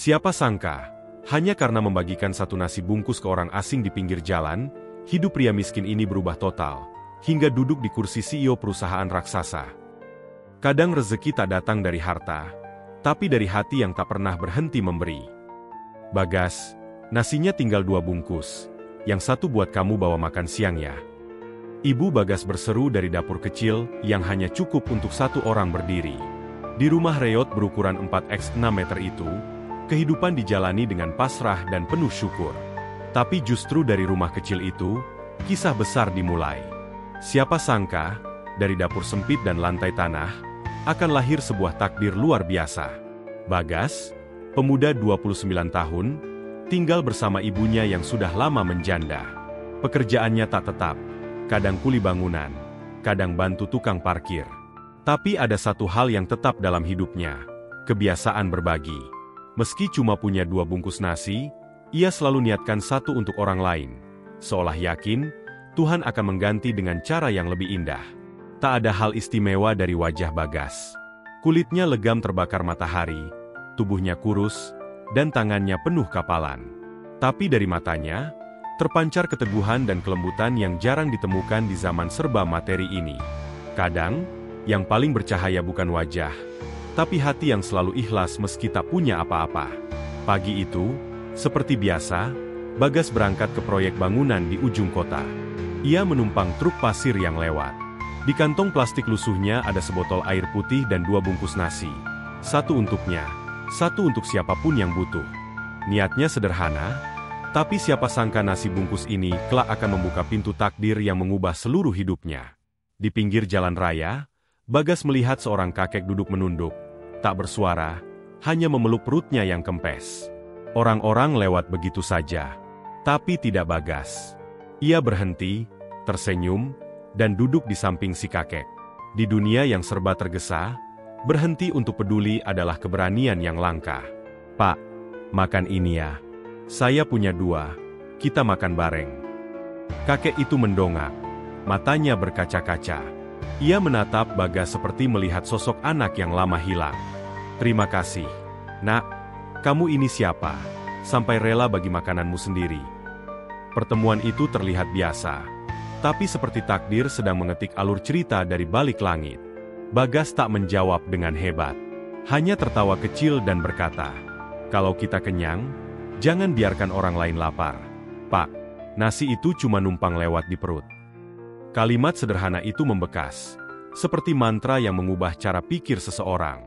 Siapa sangka, hanya karena membagikan satu nasi bungkus ke orang asing di pinggir jalan, hidup pria miskin ini berubah total, hingga duduk di kursi CEO perusahaan raksasa. Kadang rezeki tak datang dari harta, tapi dari hati yang tak pernah berhenti memberi. Bagas, nasinya tinggal 2 bungkus, yang satu buat kamu bawa makan siang ya. Ibu Bagas berseru dari dapur kecil yang hanya cukup untuk 1 orang berdiri. Di rumah reot berukuran 4x6 meter itu, kehidupan dijalani dengan pasrah dan penuh syukur. Tapi justru dari rumah kecil itu, kisah besar dimulai. Siapa sangka, dari dapur sempit dan lantai tanah, akan lahir sebuah takdir luar biasa. Bagas, pemuda 29 tahun, tinggal bersama ibunya yang sudah lama menjanda. Pekerjaannya tak tetap, kadang kuli bangunan, kadang bantu tukang parkir. Tapi ada satu hal yang tetap dalam hidupnya, kebiasaan berbagi. Meski cuma punya 2 bungkus nasi, ia selalu niatkan 1 untuk orang lain. Seolah yakin, Tuhan akan mengganti dengan cara yang lebih indah. Tak ada hal istimewa dari wajah Bagas. Kulitnya legam terbakar matahari, tubuhnya kurus, dan tangannya penuh kapalan. Tapi dari matanya, terpancar keteguhan dan kelembutan yang jarang ditemukan di zaman serba materi ini. Kadang, yang paling bercahaya bukan wajah, tapi hati yang selalu ikhlas meski tak punya apa-apa. Pagi itu, seperti biasa, Bagas berangkat ke proyek bangunan di ujung kota. Ia menumpang truk pasir yang lewat. Di kantong plastik lusuhnya ada sebotol air putih dan 2 bungkus nasi. 1 untuknya, 1 untuk siapapun yang butuh. Niatnya sederhana, tapi siapa sangka nasi bungkus ini kelak akan membuka pintu takdir yang mengubah seluruh hidupnya. Di pinggir jalan raya, Bagas melihat seorang kakek duduk menunduk, tak bersuara, hanya memeluk perutnya yang kempes. Orang-orang lewat begitu saja, tapi tidak Bagas. Ia berhenti, tersenyum, dan duduk di samping si kakek. Di dunia yang serba tergesa, berhenti untuk peduli adalah keberanian yang langka. "Pak, makan ini ya. Saya punya 2, kita makan bareng." Kakek itu mendongak, matanya berkaca-kaca. Ia menatap Bagas seperti melihat sosok anak yang lama hilang. "Terima kasih, Nak. Kamu ini siapa? Sampai rela bagi makananmu sendiri." Pertemuan itu terlihat biasa, tapi seperti takdir sedang mengetik alur cerita dari balik langit. Bagas tak menjawab dengan hebat, hanya tertawa kecil dan berkata, "Kalau kita kenyang, jangan biarkan orang lain lapar. Pak, nasi itu cuma numpang lewat di perut." Kalimat sederhana itu membekas, seperti mantra yang mengubah cara pikir seseorang.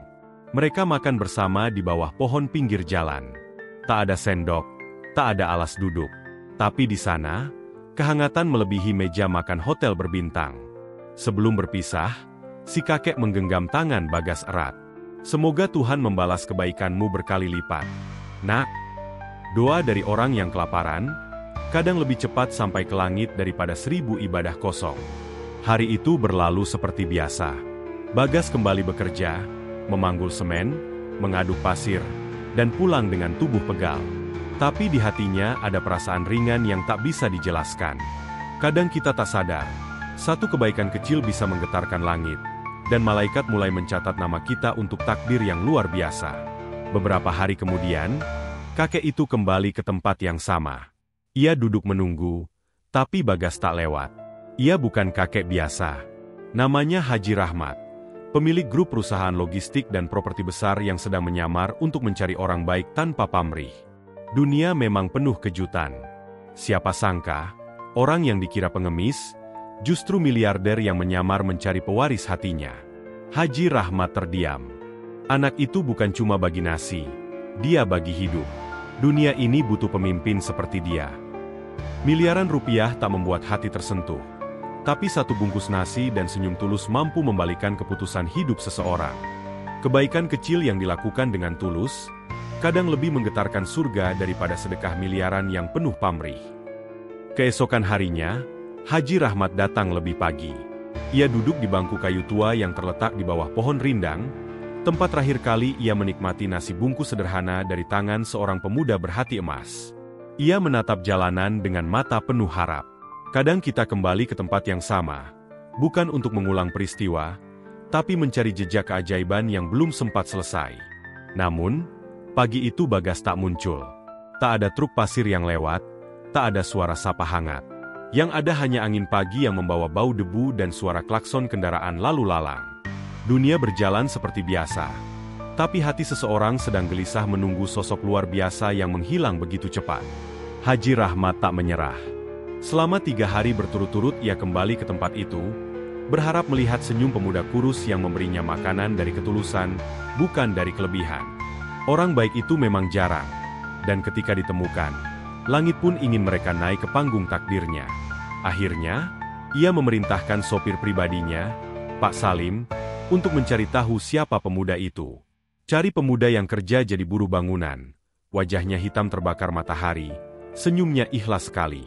Mereka makan bersama di bawah pohon pinggir jalan. Tak ada sendok, tak ada alas duduk. Tapi di sana, kehangatan melebihi meja makan hotel berbintang. Sebelum berpisah, si kakek menggenggam tangan Bagas erat. "Semoga Tuhan membalas kebaikanmu berkali lipat, Nak." Doa dari orang yang kelaparan, kadang lebih cepat sampai ke langit daripada 1000 ibadah kosong. Hari itu berlalu seperti biasa. Bagas kembali bekerja, memanggul semen, mengaduk pasir, dan pulang dengan tubuh pegal. Tapi di hatinya ada perasaan ringan yang tak bisa dijelaskan. Kadang kita tak sadar, satu kebaikan kecil bisa menggetarkan langit, dan malaikat mulai mencatat nama kita untuk takdir yang luar biasa. Beberapa hari kemudian, kakek itu kembali ke tempat yang sama. Ia duduk menunggu, tapi Bagas tak lewat. Ia bukan kakek biasa. Namanya Haji Rahmat, pemilik grup perusahaan logistik dan properti besar yang sedang menyamar untuk mencari orang baik tanpa pamrih. Dunia memang penuh kejutan. Siapa sangka, orang yang dikira pengemis, justru miliarder yang menyamar mencari pewaris hatinya. Haji Rahmat terdiam. Anak itu bukan cuma bagi nasi, dia bagi hidup. Dunia ini butuh pemimpin seperti dia. Miliaran rupiah tak membuat hati tersentuh. Tapi 1 bungkus nasi dan senyum tulus mampu membalikan keputusan hidup seseorang. Kebaikan kecil yang dilakukan dengan tulus, kadang lebih menggetarkan surga daripada sedekah miliaran yang penuh pamrih. Keesokan harinya, Haji Rahmat datang lebih pagi. Ia duduk di bangku kayu tua yang terletak di bawah pohon rindang, tempat terakhir kali ia menikmati nasi bungkus sederhana dari tangan seorang pemuda berhati emas. Ia menatap jalanan dengan mata penuh harap. Kadang kita kembali ke tempat yang sama, bukan untuk mengulang peristiwa, tapi mencari jejak keajaiban yang belum sempat selesai. Namun, Pagi itu Bagas tak muncul. Tak ada truk pasir yang lewat, tak ada suara sapa hangat. Yang ada hanya angin pagi yang membawa bau debu dan suara klakson kendaraan lalu lalang. Dunia berjalan seperti biasa. Tapi hati seseorang sedang gelisah menunggu sosok luar biasa yang menghilang begitu cepat. Haji Rahmat tak menyerah. Selama 3 hari berturut-turut ia kembali ke tempat itu, berharap melihat senyum pemuda kurus yang memberinya makanan dari ketulusan, bukan dari kelebihan. Orang baik itu memang jarang. Dan ketika ditemukan, langit pun ingin mereka naik ke panggung takdirnya. Akhirnya, ia memerintahkan sopir pribadinya, Pak Salim, untuk mencari tahu siapa pemuda itu. Cari pemuda yang kerja jadi buruh bangunan. Wajahnya hitam terbakar matahari, senyumnya ikhlas sekali.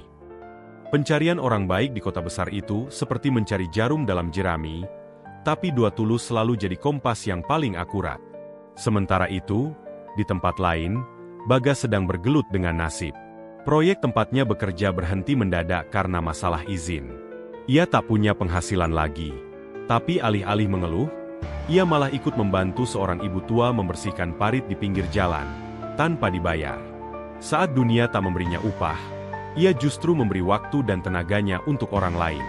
Pencarian orang baik di kota besar itu seperti mencari jarum dalam jerami, tapi Dua Tulus selalu jadi kompas yang paling akurat. Sementara itu, di tempat lain, Bagas sedang bergelut dengan nasib. Proyek tempatnya bekerja berhenti mendadak karena masalah izin. Ia tak punya penghasilan lagi. Tapi alih-alih mengeluh, ia malah ikut membantu seorang ibu tua membersihkan parit di pinggir jalan, tanpa dibayar. Saat dunia tak memberinya upah, ia justru memberi waktu dan tenaganya untuk orang lain.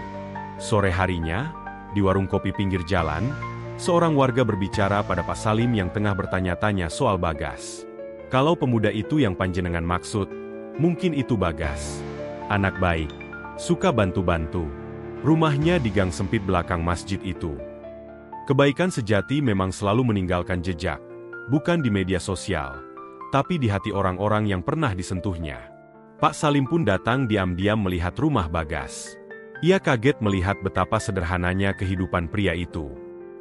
Sore harinya, di warung kopi pinggir jalan, seorang warga berbicara pada Pak Salim yang tengah bertanya-tanya soal Bagas. Kalau pemuda itu yang panjenengan maksud, mungkin itu Bagas. Anak baik, suka bantu-bantu. Rumahnya di gang sempit belakang masjid itu. Kebaikan sejati memang selalu meninggalkan jejak, bukan di media sosial, tapi di hati orang-orang yang pernah disentuhnya. Pak Salim pun datang diam-diam melihat rumah Bagas. Ia kaget melihat betapa sederhananya kehidupan pria itu.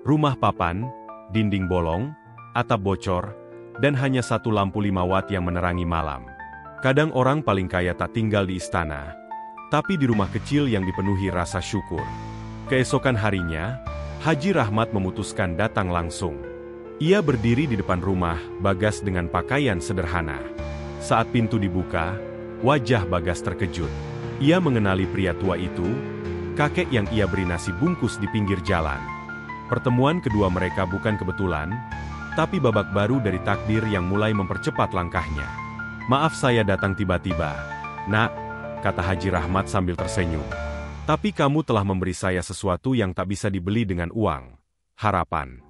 Rumah papan, dinding bolong, atap bocor, dan hanya satu lampu 5 watt yang menerangi malam. Kadang orang paling kaya tak tinggal di istana, tapi di rumah kecil yang dipenuhi rasa syukur. Keesokan harinya, Haji Rahmat memutuskan datang langsung. Ia berdiri di depan rumah Bagas dengan pakaian sederhana. Saat pintu dibuka, wajah Bagas terkejut. Ia mengenali pria tua itu, kakek yang ia beri nasi bungkus di pinggir jalan. Pertemuan kedua mereka bukan kebetulan, tapi babak baru dari takdir yang mulai mempercepat langkahnya. "Maaf saya datang tiba-tiba, Nak," kata Haji Rahmat sambil tersenyum. "Tapi kamu telah memberi saya sesuatu yang tak bisa dibeli dengan uang, harapan."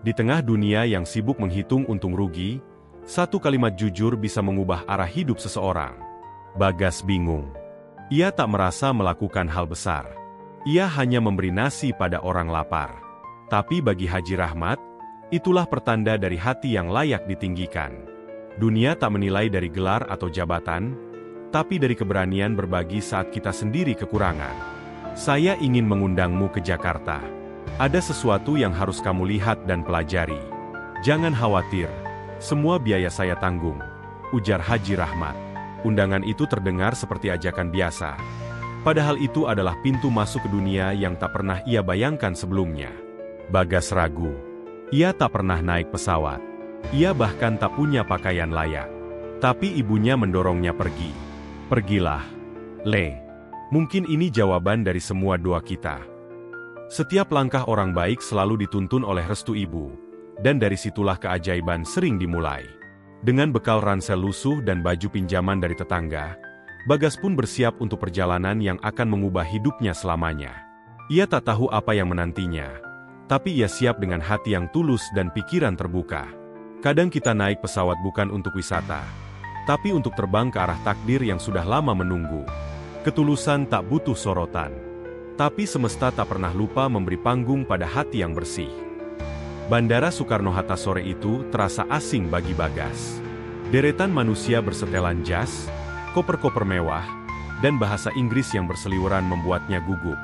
Di tengah dunia yang sibuk menghitung untung rugi, satu kalimat jujur bisa mengubah arah hidup seseorang. Bagas bingung. Ia tak merasa melakukan hal besar. Ia hanya memberi nasi pada orang lapar. Tapi bagi Haji Rahmat, itulah pertanda dari hati yang layak ditinggikan. Dunia tak menilai dari gelar atau jabatan, tapi dari keberanian berbagi saat kita sendiri kekurangan. "Saya ingin mengundangmu ke Jakarta. Ada sesuatu yang harus kamu lihat dan pelajari. Jangan khawatir, semua biaya saya tanggung," ujar Haji Rahmat. Undangan itu terdengar seperti ajakan biasa. Padahal itu adalah pintu masuk ke dunia yang tak pernah ia bayangkan sebelumnya. Bagas ragu. Ia tak pernah naik pesawat. Ia bahkan tak punya pakaian layak. Tapi ibunya mendorongnya pergi. "Pergilah, Le. Mungkin ini jawaban dari semua doa kita." Setiap langkah orang baik selalu dituntun oleh restu ibu, dan dari situlah keajaiban sering dimulai. Dengan bekal ransel lusuh dan baju pinjaman dari tetangga, Bagas pun bersiap untuk perjalanan yang akan mengubah hidupnya selamanya. Ia tak tahu apa yang menantinya, tapi ia siap dengan hati yang tulus dan pikiran terbuka. Kadang kita naik pesawat bukan untuk wisata, tapi untuk terbang ke arah takdir yang sudah lama menunggu. Ketulusan tak butuh sorotan, tapi semesta tak pernah lupa memberi panggung pada hati yang bersih. Bandara Soekarno-Hatta sore itu terasa asing bagi Bagas. Deretan manusia bersetelan jas, koper-koper mewah, dan bahasa Inggris yang berseliweran membuatnya gugup.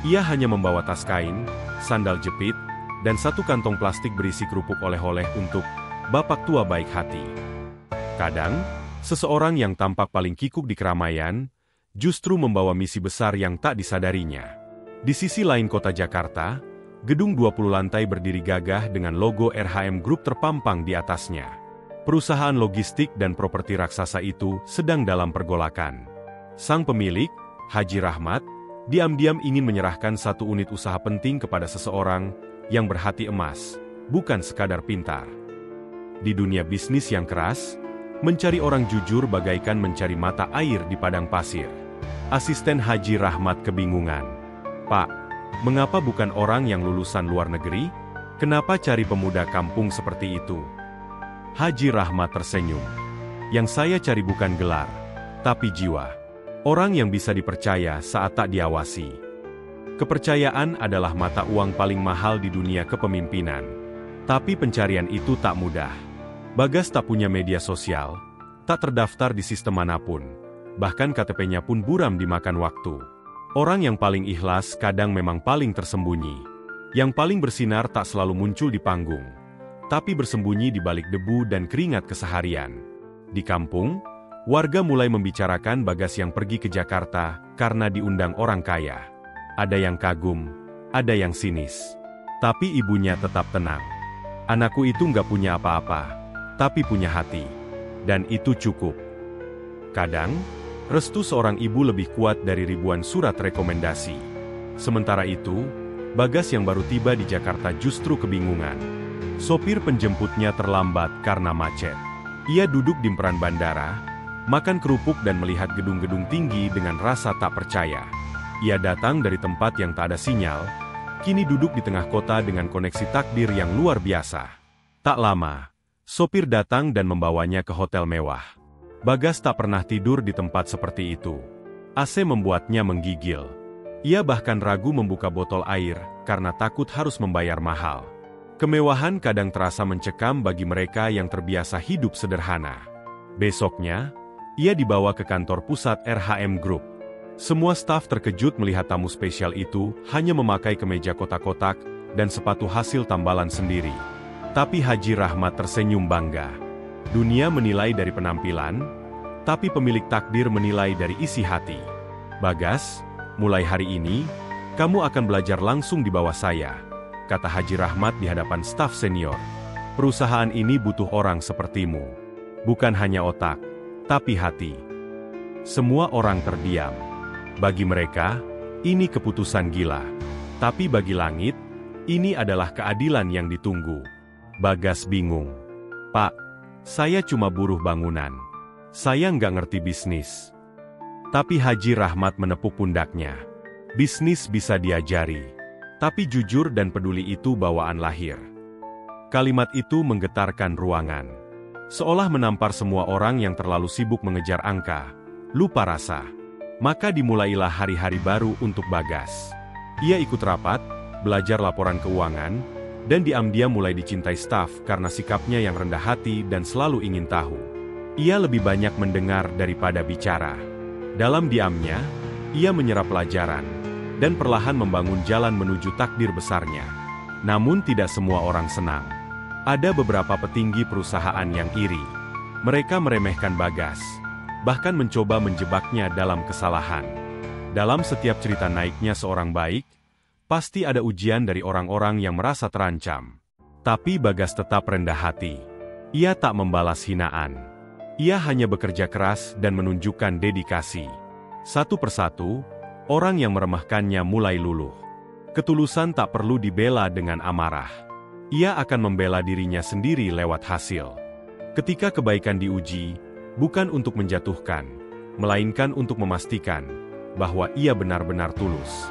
Ia hanya membawa tas kain, sandal jepit, dan satu kantong plastik berisi kerupuk oleh-oleh untuk bapak tua baik hati. Kadang, seseorang yang tampak paling kikuk di keramaian, justru membawa misi besar yang tak disadarinya. Di sisi lain kota Jakarta, gedung 20 lantai berdiri gagah dengan logo RHM Group terpampang di atasnya. Perusahaan logistik dan properti raksasa itu sedang dalam pergolakan. Sang pemilik, Haji Rahmat, diam-diam ingin menyerahkan satu unit usaha penting kepada seseorang yang berhati emas, bukan sekadar pintar. Di dunia bisnis yang keras, mencari orang jujur bagaikan mencari mata air di padang pasir. Asisten Haji Rahmat kebingungan. Pak, mengapa bukan orang yang lulusan luar negeri? Kenapa cari pemuda kampung seperti itu? Haji Rahmat tersenyum. Yang saya cari bukan gelar, tapi jiwa. Orang yang bisa dipercaya saat tak diawasi. Kepercayaan adalah mata uang paling mahal di dunia kepemimpinan. Tapi pencarian itu tak mudah. Bagas tak punya media sosial, tak terdaftar di sistem manapun. Bahkan KTP-nya pun buram dimakan waktu. Orang yang paling ikhlas kadang memang paling tersembunyi. Yang paling bersinar tak selalu muncul di panggung, tapi bersembunyi di balik debu dan keringat keseharian. Di kampung, warga mulai membicarakan Bagas yang pergi ke Jakarta karena diundang orang kaya. Ada yang kagum, ada yang sinis. Tapi ibunya tetap tenang. Anakku itu nggak punya apa-apa, tapi punya hati. Dan itu cukup. Kadang, restu seorang ibu lebih kuat dari ribuan surat rekomendasi. Sementara itu, Bagas yang baru tiba di Jakarta justru kebingungan. Sopir penjemputnya terlambat karena macet. Ia duduk di peron bandara, makan kerupuk dan melihat gedung-gedung tinggi dengan rasa tak percaya. Ia datang dari tempat yang tak ada sinyal, kini duduk di tengah kota dengan koneksi takdir yang luar biasa. Tak lama, sopir datang dan membawanya ke hotel mewah. Bagas tak pernah tidur di tempat seperti itu. AC membuatnya menggigil. Ia bahkan ragu membuka botol air karena takut harus membayar mahal. Kemewahan kadang terasa mencekam bagi mereka yang terbiasa hidup sederhana. Besoknya, ia dibawa ke kantor pusat RHM Group. Semua staf terkejut melihat tamu spesial itu hanya memakai kemeja kotak-kotak dan sepatu hasil tambalan sendiri. Tapi Haji Rahmat tersenyum bangga. Dunia menilai dari penampilan, tapi pemilik takdir menilai dari isi hati. Bagas, mulai hari ini, kamu akan belajar langsung di bawah saya, kata Haji Rahmat di hadapan staf senior. Perusahaan ini butuh orang sepertimu. Bukan hanya otak, tapi hati. Semua orang terdiam. Bagi mereka, ini keputusan gila. Tapi bagi langit, ini adalah keadilan yang ditunggu. Bagas bingung. Pak, saya cuma buruh bangunan. Saya nggak ngerti bisnis. Tapi Haji Rahmat menepuk pundaknya. Bisnis bisa diajari. Tapi jujur dan peduli itu bawaan lahir. Kalimat itu menggetarkan ruangan. Seolah menampar semua orang yang terlalu sibuk mengejar angka, lupa rasa. Maka dimulailah hari-hari baru untuk Bagas. Ia ikut rapat, belajar laporan keuangan, dan diam-diam mulai dicintai staf karena sikapnya yang rendah hati dan selalu ingin tahu. Ia lebih banyak mendengar daripada bicara. Dalam diamnya, ia menyerap pelajaran, dan perlahan membangun jalan menuju takdir besarnya. Namun tidak semua orang senang. Ada beberapa petinggi perusahaan yang iri. Mereka meremehkan Bagas, bahkan mencoba menjebaknya dalam kesalahan. Dalam setiap cerita naiknya seorang baik, pasti ada ujian dari orang-orang yang merasa terancam. Tapi Bagas tetap rendah hati. Ia tak membalas hinaan. Ia hanya bekerja keras dan menunjukkan dedikasi. Satu persatu, orang yang meremehkannya mulai luluh. Ketulusan tak perlu dibela dengan amarah. Ia akan membela dirinya sendiri lewat hasil. Ketika kebaikan diuji, bukan untuk menjatuhkan, melainkan untuk memastikan bahwa ia benar-benar tulus.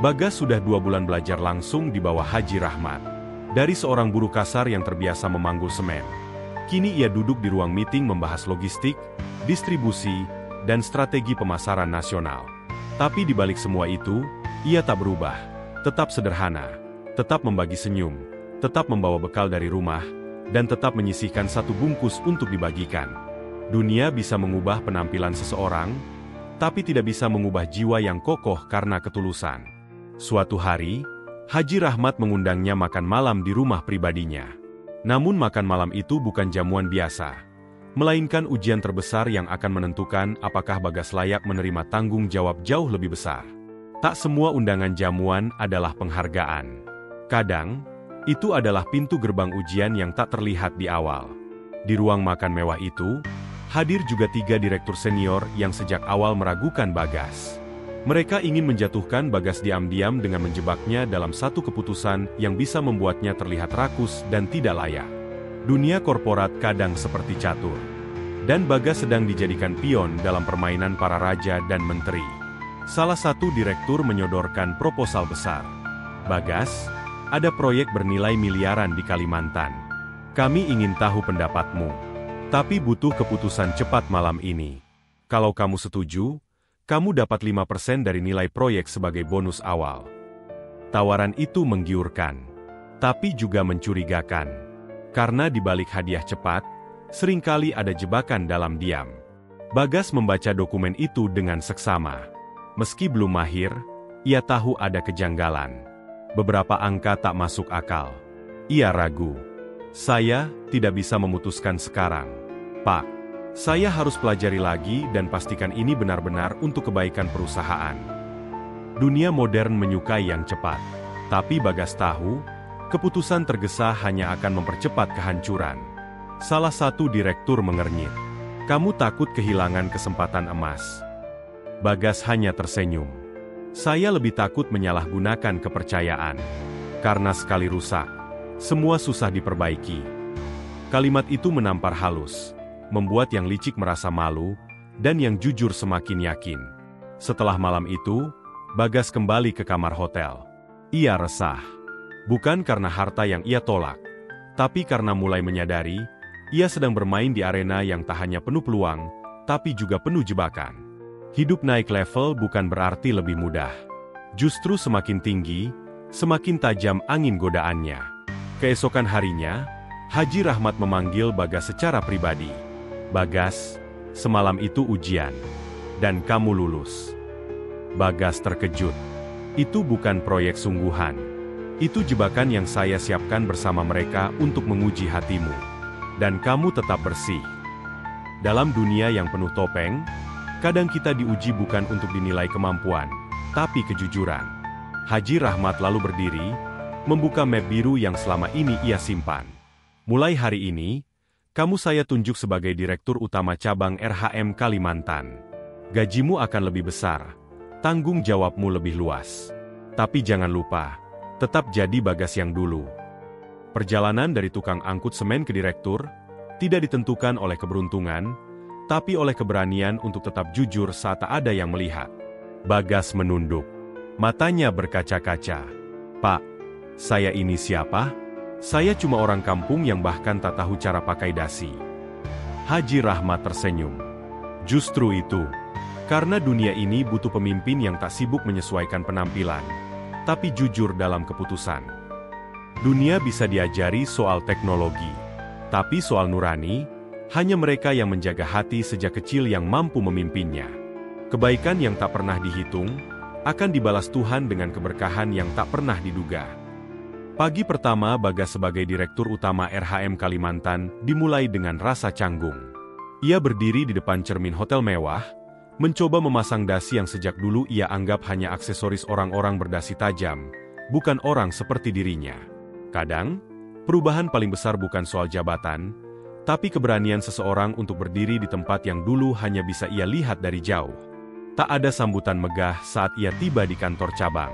Bagas sudah 2 bulan belajar langsung di bawah Haji Rahmat. Dari seorang buruh kasar yang terbiasa memanggul semen, kini ia duduk di ruang meeting membahas logistik, distribusi, dan strategi pemasaran nasional. Tapi di balik semua itu, ia tak berubah, tetap sederhana, tetap membagi senyum, tetap membawa bekal dari rumah, dan tetap menyisihkan 1 bungkus untuk dibagikan. Dunia bisa mengubah penampilan seseorang, tapi tidak bisa mengubah jiwa yang kokoh karena ketulusan. Suatu hari, Haji Rahmat mengundangnya makan malam di rumah pribadinya. Namun makan malam itu bukan jamuan biasa, melainkan ujian terbesar yang akan menentukan apakah Bagas layak menerima tanggung jawab jauh lebih besar. Tak semua undangan jamuan adalah penghargaan. Kadang, itu adalah pintu gerbang ujian yang tak terlihat di awal. Di ruang makan mewah itu, hadir juga 3 direktur senior yang sejak awal meragukan Bagas. Mereka ingin menjatuhkan Bagas diam-diam dengan menjebaknya dalam satu keputusan yang bisa membuatnya terlihat rakus dan tidak layak. Dunia korporat kadang seperti catur. Dan Bagas sedang dijadikan pion dalam permainan para raja dan menteri. Salah satu direktur menyodorkan proposal besar. Bagas, ada proyek bernilai miliaran di Kalimantan. Kami ingin tahu pendapatmu. Tapi butuh keputusan cepat malam ini. Kalau kamu setuju, kamu dapat 5% dari nilai proyek sebagai bonus awal. Tawaran itu menggiurkan, tapi juga mencurigakan. Karena di balik hadiah cepat, seringkali ada jebakan dalam diam. Bagas membaca dokumen itu dengan seksama. Meski belum mahir, ia tahu ada kejanggalan. Beberapa angka tak masuk akal. Ia ragu. Saya tidak bisa memutuskan sekarang, Pak. Saya harus pelajari lagi dan pastikan ini benar-benar untuk kebaikan perusahaan. Dunia modern menyukai yang cepat. Tapi Bagas tahu, keputusan tergesa hanya akan mempercepat kehancuran. Salah satu direktur mengernyit. Kamu takut kehilangan kesempatan emas. Bagas hanya tersenyum. Saya lebih takut menyalahgunakan kepercayaan. Karena sekali rusak, semua susah diperbaiki. Kalimat itu menampar halus, membuat yang licik merasa malu, dan yang jujur semakin yakin. Setelah malam itu, Bagas kembali ke kamar hotel. Ia resah. Bukan karena harta yang ia tolak, tapi karena mulai menyadari, ia sedang bermain di arena yang tak hanya penuh peluang, tapi juga penuh jebakan. Hidup naik level bukan berarti lebih mudah. Justru semakin tinggi, semakin tajam angin godaannya. Keesokan harinya, Haji Rahmat memanggil Bagas secara pribadi. Bagas, semalam itu ujian, dan kamu lulus. Bagas terkejut. Itu bukan proyek sungguhan. Itu jebakan yang saya siapkan bersama mereka untuk menguji hatimu. Dan kamu tetap bersih. Dalam dunia yang penuh topeng, kadang kita diuji bukan untuk dinilai kemampuan, tapi kejujuran. Haji Rahmat lalu berdiri, membuka map biru yang selama ini ia simpan. Mulai hari ini, kamu saya tunjuk sebagai Direktur Utama Cabang RHM Kalimantan. Gajimu akan lebih besar, tanggung jawabmu lebih luas. Tapi jangan lupa, tetap jadi Bagas yang dulu. Perjalanan dari tukang angkut semen ke direktur, tidak ditentukan oleh keberuntungan, tapi oleh keberanian untuk tetap jujur saat tak ada yang melihat. Bagas menunduk. Matanya berkaca-kaca. Pak, saya ini siapa? Saya cuma orang kampung yang bahkan tak tahu cara pakai dasi. Haji Rahmat tersenyum. Justru itu. Karena dunia ini butuh pemimpin yang tak sibuk menyesuaikan penampilan, tapi jujur dalam keputusan. Dunia bisa diajari soal teknologi, tapi soal nurani, hanya mereka yang menjaga hati sejak kecil yang mampu memimpinnya. Kebaikan yang tak pernah dihitung, akan dibalas Tuhan dengan keberkahan yang tak pernah diduga. Pagi pertama Bagas sebagai Direktur Utama RHM Kalimantan dimulai dengan rasa canggung. Ia berdiri di depan cermin hotel mewah, mencoba memasang dasi yang sejak dulu ia anggap hanya aksesoris orang-orang berdasi tajam, bukan orang seperti dirinya. Kadang, perubahan paling besar bukan soal jabatan, tapi keberanian seseorang untuk berdiri di tempat yang dulu hanya bisa ia lihat dari jauh. Tak ada sambutan megah saat ia tiba di kantor cabang.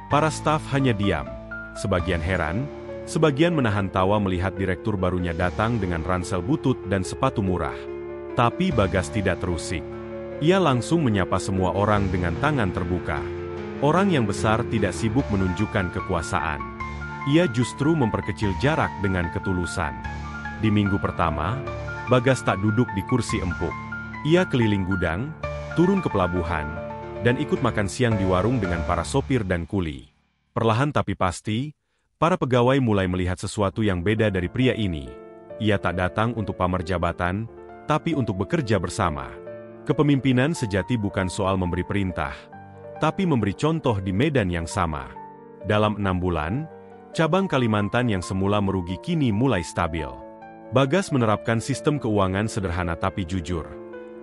Para staf hanya diam, sebagian heran, sebagian menahan tawa melihat direktur barunya datang dengan ransel butut dan sepatu murah. Tapi Bagas tidak terusik. Ia langsung menyapa semua orang dengan tangan terbuka. Orang yang besar tidak sibuk menunjukkan kekuasaan. Ia justru memperkecil jarak dengan ketulusan. Di minggu pertama, Bagas tak duduk di kursi empuk. Ia keliling gudang, turun ke pelabuhan, dan ikut makan siang di warung dengan para sopir dan kuli. Perlahan tapi pasti, para pegawai mulai melihat sesuatu yang beda dari pria ini. Ia tak datang untuk pamer jabatan, tapi untuk bekerja bersama. Kepemimpinan sejati bukan soal memberi perintah, tapi memberi contoh di medan yang sama. Dalam 6 bulan, cabang Kalimantan yang semula merugi kini mulai stabil. Bagas menerapkan sistem keuangan sederhana tapi jujur,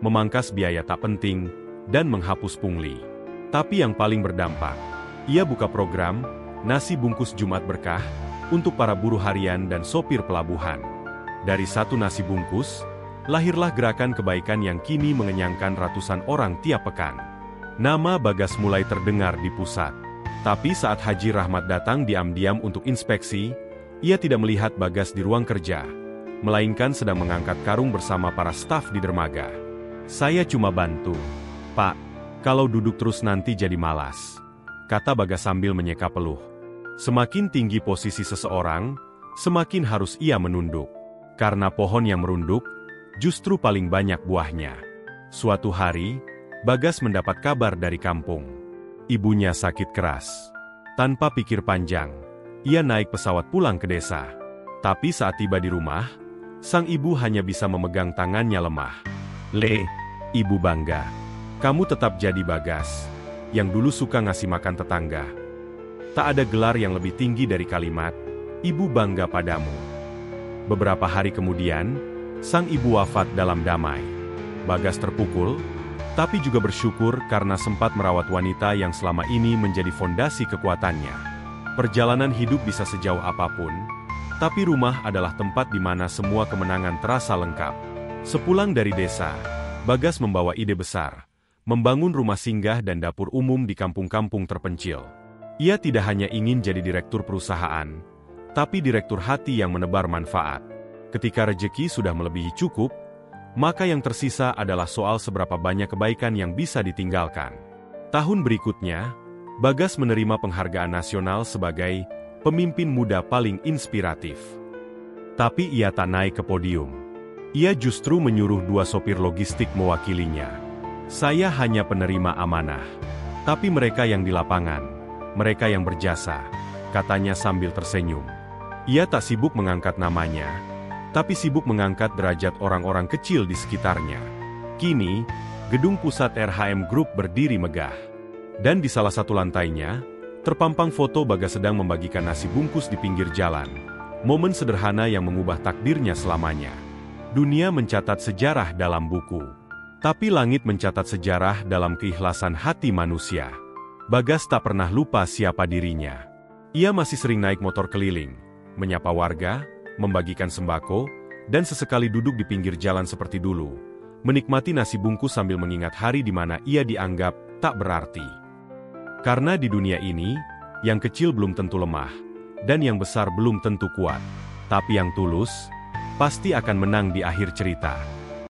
memangkas biaya tak penting, dan menghapus pungli. Tapi yang paling berdampak, ia buka program Nasi Bungkus Jumat Berkah untuk para buruh harian dan sopir pelabuhan. Dari satu nasi bungkus, lahirlah gerakan kebaikan yang kini mengenyangkan ratusan orang tiap pekan. Nama Bagas mulai terdengar di pusat. Tapi saat Haji Rahmat datang diam-diam untuk inspeksi, ia tidak melihat Bagas di ruang kerja. melainkan sedang mengangkat karung bersama para staf di dermaga. "Saya cuma bantu, Pak. Kalau duduk terus nanti jadi malas," kata Bagas sambil menyeka peluh. Semakin tinggi posisi seseorang, semakin harus ia menunduk. Karena pohon yang merunduk, justru paling banyak buahnya. Suatu hari, Bagas mendapat kabar dari kampung. Ibunya sakit keras. Tanpa pikir panjang, ia naik pesawat pulang ke desa. Tapi saat tiba di rumah, sang ibu hanya bisa memegang tangannya lemah. "Le, Ibu bangga. Kamu tetap jadi Bagas, yang dulu suka ngasih makan tetangga." Tak ada gelar yang lebih tinggi dari kalimat, "Ibu bangga padamu." Beberapa hari kemudian, sang ibu wafat dalam damai. Bagas terpukul, tapi juga bersyukur karena sempat merawat wanita yang selama ini menjadi fondasi kekuatannya. Perjalanan hidup bisa sejauh apapun, tapi rumah adalah tempat di mana semua kemenangan terasa lengkap. Sepulang dari desa, Bagas membawa ide besar, membangun rumah singgah dan dapur umum di kampung-kampung terpencil. Ia tidak hanya ingin jadi direktur perusahaan, tapi direktur hati yang menebar manfaat. Ketika rejeki sudah melebihi cukup, maka yang tersisa adalah soal seberapa banyak kebaikan yang bisa ditinggalkan. Tahun berikutnya, Bagas menerima penghargaan nasional sebagai pemimpin muda paling inspiratif. Tapi ia tak naik ke podium. Ia justru menyuruh 2 sopir logistik mewakilinya. "Saya hanya penerima amanah, tapi mereka yang di lapangan, mereka yang berjasa," katanya sambil tersenyum. Ia tak sibuk mengangkat namanya, tapi sibuk mengangkat derajat orang-orang kecil di sekitarnya. Kini, gedung pusat RHM Group berdiri megah. Dan di salah satu lantainya, terpampang foto Bagas sedang membagikan nasi bungkus di pinggir jalan. Momen sederhana yang mengubah takdirnya selamanya. Dunia mencatat sejarah dalam buku, tapi langit mencatat sejarah dalam keikhlasan hati manusia. Bagas tak pernah lupa siapa dirinya. Ia masih sering naik motor keliling, menyapa warga, membagikan sembako, dan sesekali duduk di pinggir jalan seperti dulu, menikmati nasi bungkus sambil mengingat hari di mana ia dianggap tak berarti. Karena di dunia ini, yang kecil belum tentu lemah, dan yang besar belum tentu kuat. Tapi yang tulus, pasti akan menang di akhir cerita.